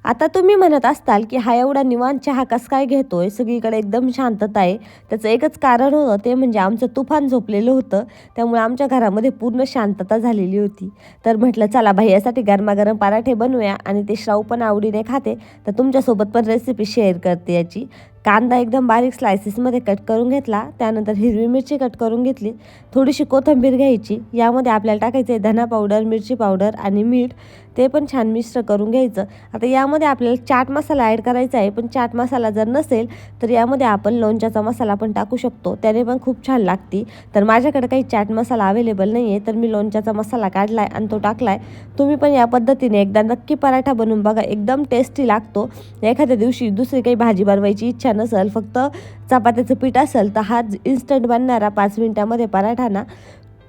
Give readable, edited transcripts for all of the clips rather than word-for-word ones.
आता तुम्ही म्हणत असताल की हा एवढा निवांत चहा कस काय घेतोय, सगळीकडे एकदम शांतता आहे. त्याचं एकच कारण होतं, ते म्हणजे आमचं तुफान झोपलेलं होतं. त्यामुळे आमच्या घरामध्ये पूर्ण शांतता झालेली होती. तर म्हटलं चला भैयासाठी गरमागरम पराठे बनवूया आणि ते श्राऊ पण आवडीने खाते, तर तुमच्यासोबत पण रेसिपी शेअर करते याची. कांदा एकदम बारीक स्लायसेसमध्ये कट करून घेतला, त्यानंतर हिरवी मिरची कट करून घेतली, थोडीशी कोथिंबीर घ्यायची. यामध्ये आपल्याला टाकायचं आहे धना पावडर, मिरची पावडर आणि मीठ. ते पण छान मिक्स करून घ्यायचं. आता यामध्ये आपल्याला चाट मसाला ॲड करायचा आहे, पण चाट मसाला जर नसेल तर यामध्ये आपण लोणच्याचा मसाला पण टाकू शकतो, त्याने पण खूप छान लागते. तर माझ्याकडे काही चाट मसाला अवेलेबल नाही आहे, तर मी लोणच्याचा मसाला काढला आहे आणि तो टाकला आहे. तुम्ही पण या पद्धतीने एकदा नक्की पराठा बनवून बघा, एकदम टेस्टी लागतो. एखाद्या दिवशी दुसरी काही भाजी बनवायची इच्छा नसेल, फक्त चपात्याचं पीठ असेल, तर हा इन्स्टंट बनणारा 5 मिनिटामध्ये पराठा ना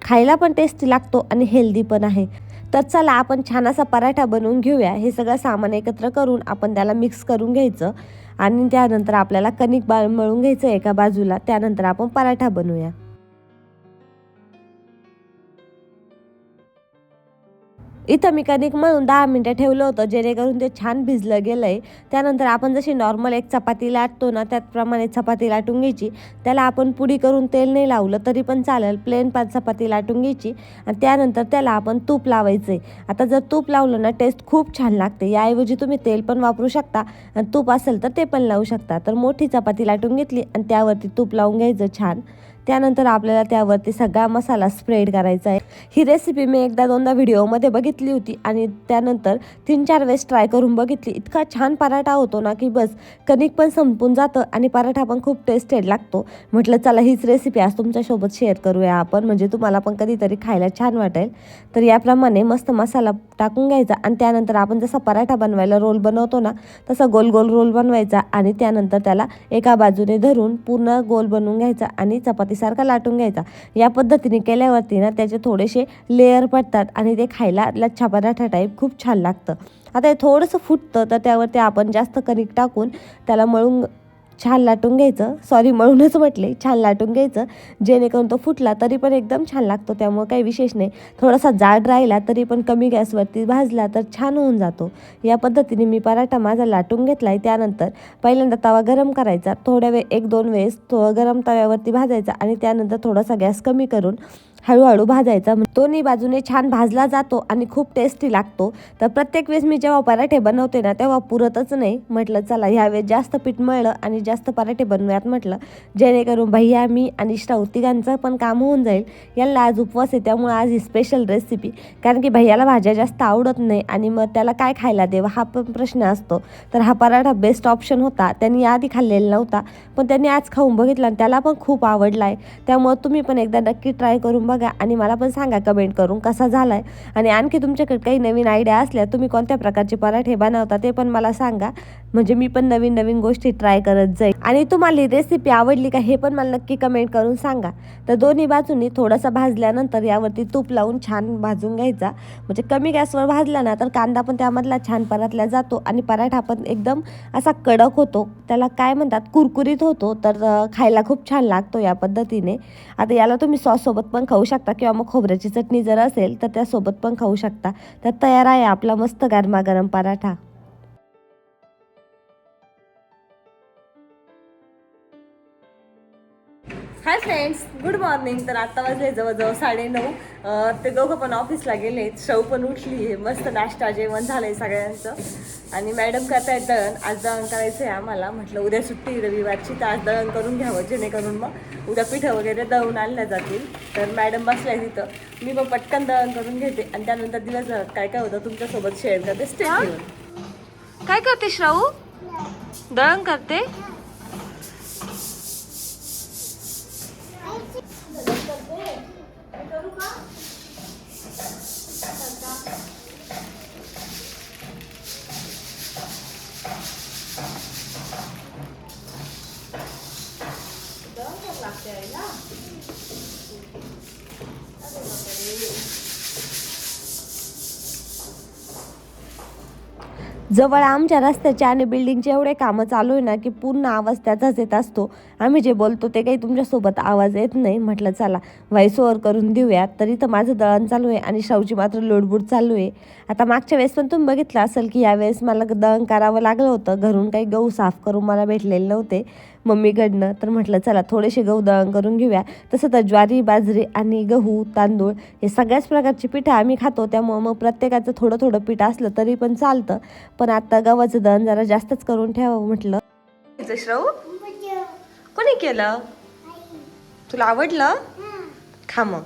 खायला पण टेस्टी लागतो आणि हेल्दी पण आहे. तर चला आपण छान असा पराठा बनवून घेऊया. हे सगळं सामान एकत्र करून आपण त्याला मिक्स करून घ्यायचं आणि त्यानंतर आपल्याला कणिक मळून घ्यायचं एका बाजूला. त्यानंतर आपण पराठा बनवूया. इथं मी कणिक मळून 10 मिनिटं ठेवलं होतं, जेणेकरून ते छान भिजलं गेलं आहे. त्यानंतर आपण जशी नॉर्मल एक चपाती लाटतो ना, त्याचप्रमाणे चपाती लाटून घ्यायची. त्याला आपण पुडी करून तेल नाही लावलं तरी पण चालेल, प्लेन चपाती लाटून घ्यायची आणि त्यानंतर त्याला आपण तूप लावायचं आहे. आता जर तूप लावलं ना टेस्ट खूप छान लागते. याऐवजी तुम्ही तेल पण वापरू शकता आणि तूप असेल तर ते पण लावू शकता. तर मोठी चपाती लाटून घेतली आणि त्यावरती तूप लावून घ्यायचं छान. त्यानंतर आपल्याला त्यावरती सगळा मसाला स्प्रेड करायचा आहे. ही रेसिपी मी एकदा दोनदा व्हिडिओमध्ये बघितली होती आणि त्यानंतर 3-4 वेळेस ट्राय करून बघितली. इतका छान पराठा होतो ना की बस, कणिक पण संपून जातं आणि पराठा पण खूप टेस्टेड लागतो. म्हटलं चला हीच रेसिपी आज तुमच्यासोबत शेअर करूया आपण, म्हणजे तुम्हाला पण कधीतरी खायला छान वाटेल. तर याप्रमाणे मस्त मसाला टाकून घ्यायचा आणि त्यानंतर आपण जसा पराठा बनवायला रोल बनवतो ना, तसा गोल गोल रोल बनवायचा आणि त्यानंतर त्याला एका बाजूने धरून पूर्ण गोल बनवून घ्यायचा आणि चपातीसारखा लाटून घ्यायचा. या पद्धतीने केल्यावरती ना त्याचे थोडेसे लेयर पडतात आणि ते खायला लच्छा पराठा टाईप खूप छान लागतं. आता हे थोडंसं फुटतं, तर त्यावरती आपण जास्त कणिक टाकून त्याला मळून छान लाटून घ्यायचं. सॉरी, मळूनच म्हटले, छान लाटून घ्यायचं, जेणेकरून तो फुटला तरी पण एकदम छान लागतो. त्यामुळे काही विशेष नाही. थोडासा जाड राहिला तरी पण कमी गॅसवरती भाजला तर छान होऊन जातो. या पद्धतीने मी पराठा माझा लाटून घेतला आहे. त्यानंतर पहिल्यांदा तवा गरम करायचा, थोड्या वेळ 1-2 वेळेस तो गरम तव्यावरती भाजायचा आणि त्यानंतर थोडासा गॅस कमी करून हळूहळू भाजायचा. दोन्ही बाजूने छान भाजला जातो आणि खूप टेस्टी लागतो. तर प्रत्येक वेळेस मी जेव्हा पराठे बनवते ना, तेव्हा पुरतच नाही. म्हटलं चला ह्यावेळेस जास्त पीठ मळलं आणि जास्त पराठे बनवूयात म्हटलं, जेणेकरून भैया, मी आणि श्राऊ तिघांचं पण काम होऊन जाईल. यांना आज उपवास आहे, त्यामुळे आज ही स्पेशल रेसिपी. कारण की भैयाला भाज्या जास्त आवडत नाही आणि मग त्याला काय खायला देवा हा पण प्रश्न असतो. तर हा पराठा बेस्ट ऑप्शन होता. त्यांनी आधी खाल्लेला नव्हता, पण त्यांनी आज खाऊन बघितला आणि त्याला पण खूप आवडला आहे. त्यामुळे तुम्ही पण एकदा नक्की ट्राय करून बघा आणि मला पण सांगा कमेंट करून कसा झाला आहे. आणि आणखी तुमच्याकडे काही नवीन आयडिया असल्या, तुम्ही कोणत्या प्रकारचे पराठे बनवता ते पण मला सांगा, म्हणजे मी पण नवीन नवीन गोष्टी ट्राय करत जाईल. आणि तुम्हाला ही रेसिपी आवडली का हे पण मला नक्की कमेंट करून सांगा. तर दोन्ही बाजूनी थोडासा भाजल्यानंतर यावरती तूप लावून छान भाजून घ्यायचा. म्हणजे कमी गॅसवर भाजला ना तर कांदा पण त्यामधला छान परतला जातो आणि पराठा पण एकदम असा कडक होतो, त्याला काय म्हणतात कुरकुरीत होतो. तर खायला खूप छान लागतो या पद्धतीने. आता याला तुम्ही सॉससोबत पण खाऊ शकता किंवा मग खोबऱ्याची चटणी जर असेल तर त्यासोबत पण खाऊ शकता. तर तयार आहे आपला मस्त गरमागरम paratha. Hi friends, good morning. तर आता वाजले जवळजवळ 9:30. ते दोघं पण ऑफिसला गेले, शव पण उठली आहे, मस्त नाश्ता जेवण झालंय सगळ्यांचं. आणि मॅडम करतायत दळण. आज दळण करायचं आहे आम्हाला. म्हटलं उद्या सुट्टी रविवारची, तर आज दळण करून घ्यावं, जेणेकरून मग उद्या पिठं वगैरे दळून आणल्या जातील. तर मॅडम बसल्या तिथं, मी मग पटकन दळण करून घेते आणि त्यानंतर दिवसभरात काय काय होतं तुमच्यासोबत शेअर करते. स्टेट घेऊन काय करते श्राऊ? दळण करते. जवळ आमच्या रस्त्याचे आणि बिल्डिंगचे एवढे कामं चालू आहे ना की पूर्ण आवाज त्याचाच येत असतो. आम्ही जे बोलतो ते काही तुमच्यासोबत आवाज येत नाही. म्हटलं चला व्हॉइस ओव्हर करून देऊयात. तरी तर माझं दळण चालू आहे आणि शाऊची मात्र लोडबूड चालू आहे. आता मागच्या वेळेस पण तुम्ही बघितलं असेल की यावेळेस मला दळण करावं लागलं होतं. घरून काही गहू साफ करून मला भेटलेले नव्हते मम्मीकडनं. तर म्हटलं चला थोडेसे गहू दळण करून घेऊया. तसं तर ज्वारी, बाजरी आणि गहू, तांदूळ हे सगळ्याच प्रकारची पिठं आम्ही खातो. त्यामुळं मग प्रत्येकाचं थोडं थोडं पीठ असलं तरी पण चालतं. पण आता गव्हाचं दळण जरा जास्तच करून ठेवावं म्हटलं. श्रव कोणी केलं? तुला आवडलं? खा मग.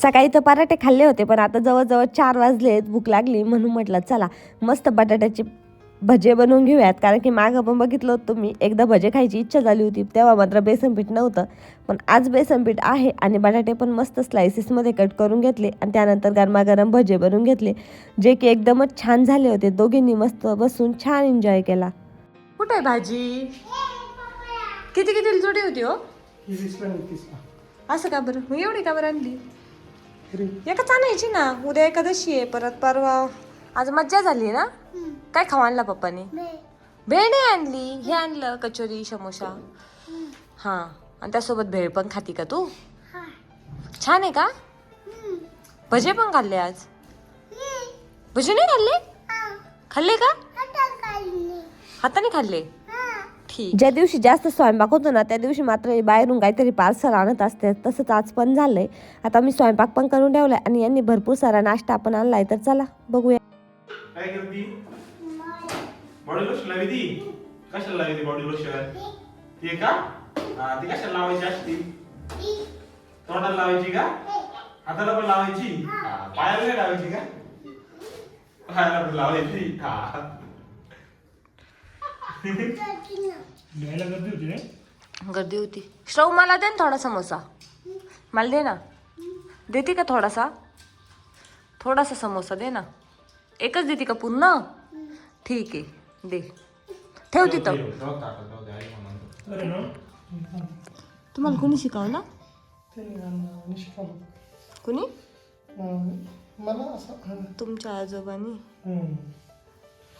सकाळी तर पराठे खाल्ले होते पण आता जवळजवळ 4 वाजलेत. भूक लागली म्हणून म्हटलं चला मस्त बटाट्याची भजे बनवून घेऊयात. कारण की मागं पण बघितलं होतं तुम्ही एकदा भजे खायची इच्छा झाली होती. तेव्हा मात्र बेसन पीठ नव्हतं. पण आज बेसन पीठ आहे आणि बटाटे पण मस्त स्लायसेसमध्ये कट करून घेतले आणि त्यानंतर गरमागरम भजे बनवून घेतले जे की एकदमच छान झाले होते. दोघींनी मस्त बसून छान एन्जॉय केला. कुठे आहे भाजी? किती किती जोडी होती हो? असं का बरं? मग एवढी का बरं आणली? एकच आणायची ना. उद्या एकादशी आहे परत परवा. आज मज्जा झाली ना. काय खाऊ आणला पप्पाने? भेळ नाही आणली. हे आणलं कचोरी समोसा. हा आणि त्यासोबत भेळ पण खाती का तू? छान आहे का? भजे पण खाल्ले आज? भजे नाही खाल्ले? खाल्ले का? हाताने खाल्ले. ठीक. ज्या दिवशी जास्त स्वयंपाक होतो ना त्या दिवशी मात्र बाहेरून काहीतरी पार्सल आणत असते. तसंच आज पण झालंय. आता मी स्वयंपाक पण करून ठेवलाय आणि यांनी भरपूर सारा नाश्ता पण आणलाय. तर चला बघूया. काय करती? बॉडी लोशन लावी ती. कशाला लावी ती बॉडी लोशन? ते का? हा ती कशाला लावायची असती? तोंडाला लावायची का? हाताला पण लावायची? पायाला नाही लावायची का? पायाला पण लावायची. हा. गर्दी होती. श्रव मला दे ना थोडा समोसा. मला दे ना. देते का थोडासा? थोडासा समोसा दे ना. एकच देते का पूर्ण? ठीक आहे दे. ठेव तिथं. तुम्हाला कोणी शिकवलं? कोणी? तुमच्या आजोबांनी.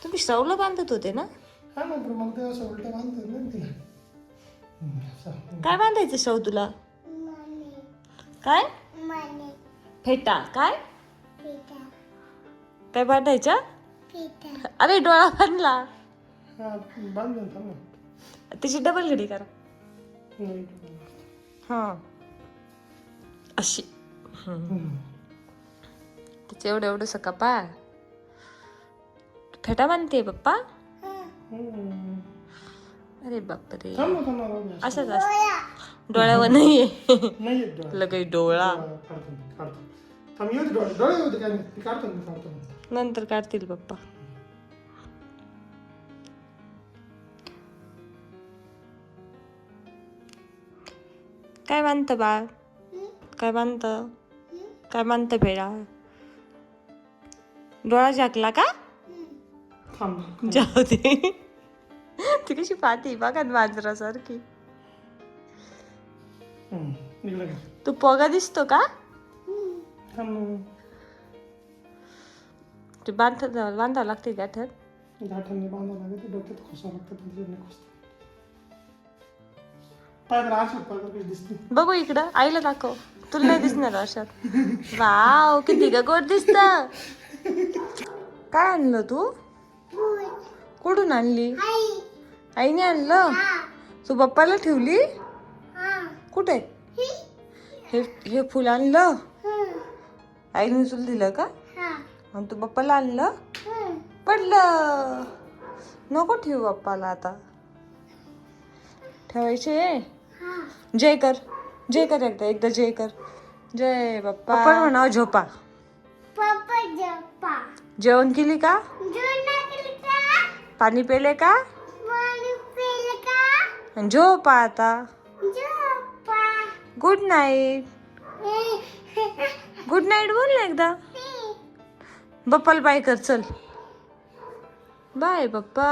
तुम्ही श्रवला बांधत होते ना? काय बांधायचं श्रव तुला? काय? फेटा. काय काय बांधायच्या? अरे डोळा बांधला. त्याची डबल घडी करा. हा अशी. त्याचे एवढं एवढं कपाळ. फेटा बांधते पप्पा. अरे बापरे. असंच असत. डोळ्यावर नाहीये लगेच डोळा. नंतर काढतील पप्पा. काय बांधतं बाळ? काय बांधतं? काय बांधतं बेळा? डोळा झाकला का? जाऊ दे. ती कशी पाहती बघा मांजरासारखी. तू पोगा दिसतो का? ते बांधावं लागते गाठर. बघू इकडं आईला दाखव. तुला नाही दिसणार अशात. वाव किती ग गोड दिसत. काय आणलं तू? कुठून आणली? आईने आणलं. तू पप्पाला ठेवली? कुठे? हे फुल आणलं आईने तुला दिलं का? आणि तू पप्पाला आणलं? पडलं. नको ठेवू पप्पाला आता. ठेवायचे. जय कर. जय कर एकदा जय कर. जय बाप्पा. पप्पा म्हणा झोपा. जेवण केली का? पाणी पेले का? झोपा आता. Good night. गुड नाईट बोल ना एकदा. बाप्पाला बाय कर चल. बाय बाप्पा.